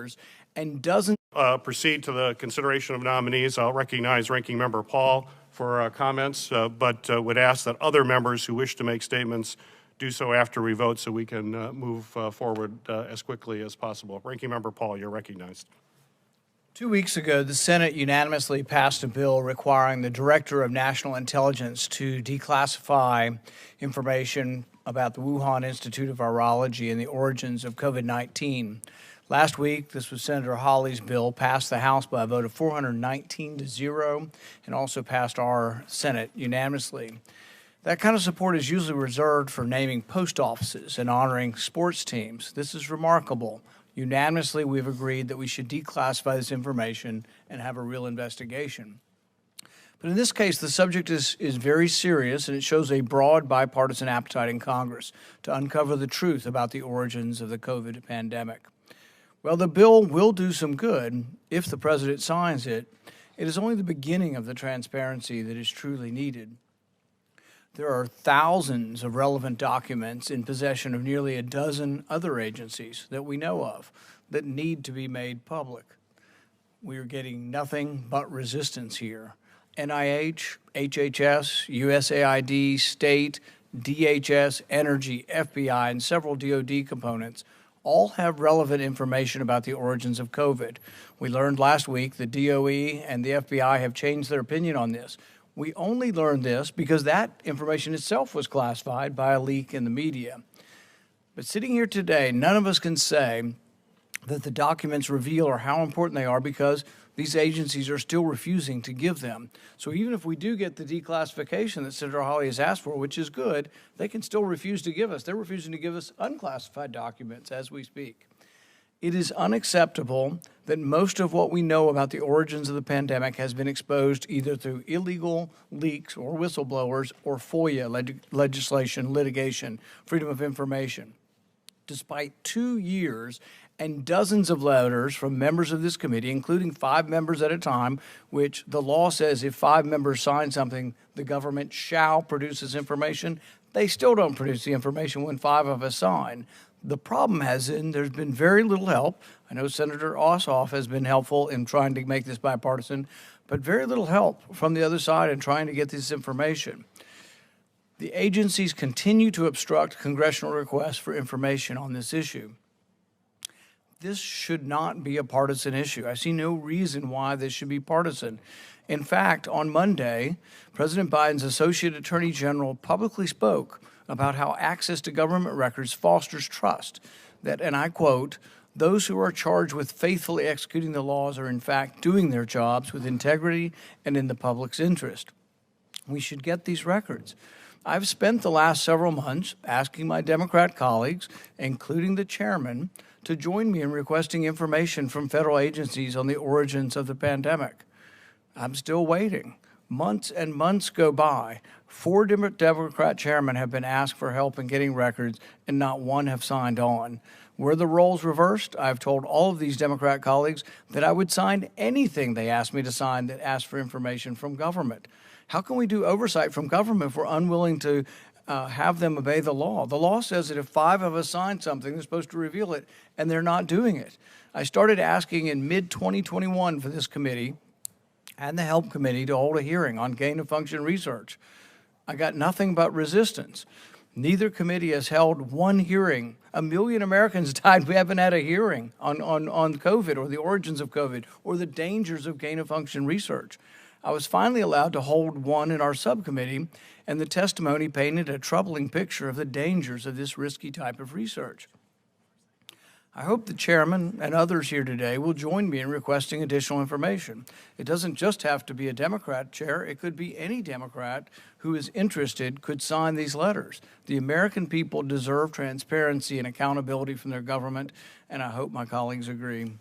letters and dozens. Proceed to the consideration of nominees. I'll recognize Ranking Member Paul for comments, but would ask that other members who wish to make statements do so after we vote so we can move forward as quickly as possible. Ranking Member Paul, you're recognized. 2 weeks ago, the Senate unanimously passed a bill requiring the Director of National Intelligence to declassify information about the Wuhan Institute of Virology and the origins of COVID-19. Last week, this was Senator Hawley's bill, passed the House by a vote of 419 to 0, and also passed our Senate unanimously. That kind of support is usually reserved for naming post offices and honoring sports teams. This is remarkable. Unanimously, we've agreed that we should declassify this information and have a real investigation. But in this case, the subject is very serious, and it shows a broad bipartisan appetite in Congress to uncover the truth about the origins of the COVID pandemic. Well, the bill will do some good if the president signs it. It is only the beginning of the transparency that is truly needed. There are thousands of relevant documents in possession of nearly a dozen other agencies that we know of that need to be made public. We are getting nothing but resistance here. NIH, HHS, USAID, state, DHS, Energy, FBI, and several DoD components all have relevant information about the origins of COVID. We learned last week the DOE and the FBI have changed their opinion on this. We only learned this because that information itself was classified by a leak in the media. But sitting here today, none of us can say that the documents reveal or how important they are because these agencies are still refusing to give them. So even if we do get the declassification that Senator Hawley has asked for, which is good, they can still refuse to give us. They're refusing to give us unclassified documents as we speak. It is unacceptable that most of what we know about the origins of the pandemic has been exposed either through illegal leaks or whistleblowers or FOIA legislation, litigation, freedom of information. Despite 2 years and dozens of letters from members of this committee, including 5 members at a time, which the law says if 5 members sign something, the government shall produce this information, they still don't produce the information when 5 of us sign. The problem has been there's been very little help. I know Senator Ossoff has been helpful in trying to make this bipartisan, but very little help from the other side in trying to get this information. The agencies continue to obstruct congressional requests for information on this issue. This should not be a partisan issue. I see no reason why this should be partisan. In fact, on Monday, President Biden's Associate Attorney General publicly spoke about how access to government records fosters trust, that, and I quote, "Those who are charged with faithfully executing the laws are in fact doing their jobs with integrity and in the public's interest." We should get these records. I've spent the last several months asking my Democrat colleagues, including the chairman, to join me in requesting information from federal agencies on the origins of the pandemic. I'm still waiting. Months and months go by. 4 Democrat chairmen have been asked for help in getting records, and not one have signed on. Were the roles reversed, I've told all of these Democrat colleagues that I would sign anything they asked me to sign that asked for information from government. How can we do oversight from government if we're unwilling to have them obey the law? The law says that if 5 of us sign something, they're supposed to reveal it, and they're not doing it. I started asking in mid-2021 for this committee and the HELP Committee to hold a hearing on gain-of-function research. I got nothing but resistance. Neither committee has held one hearing. 1 million Americans died. We haven't had a hearing on COVID or the origins of COVID or the dangers of gain-of-function research. I was finally allowed to hold one in our subcommittee, and the testimony painted a troubling picture of the dangers of this risky type of research. I hope the chairman and others here today will join me in requesting additional information. It doesn't just have to be a Democrat chair. It could be any Democrat who is interested could sign these letters. The American people deserve transparency and accountability from their government, and I hope my colleagues agree.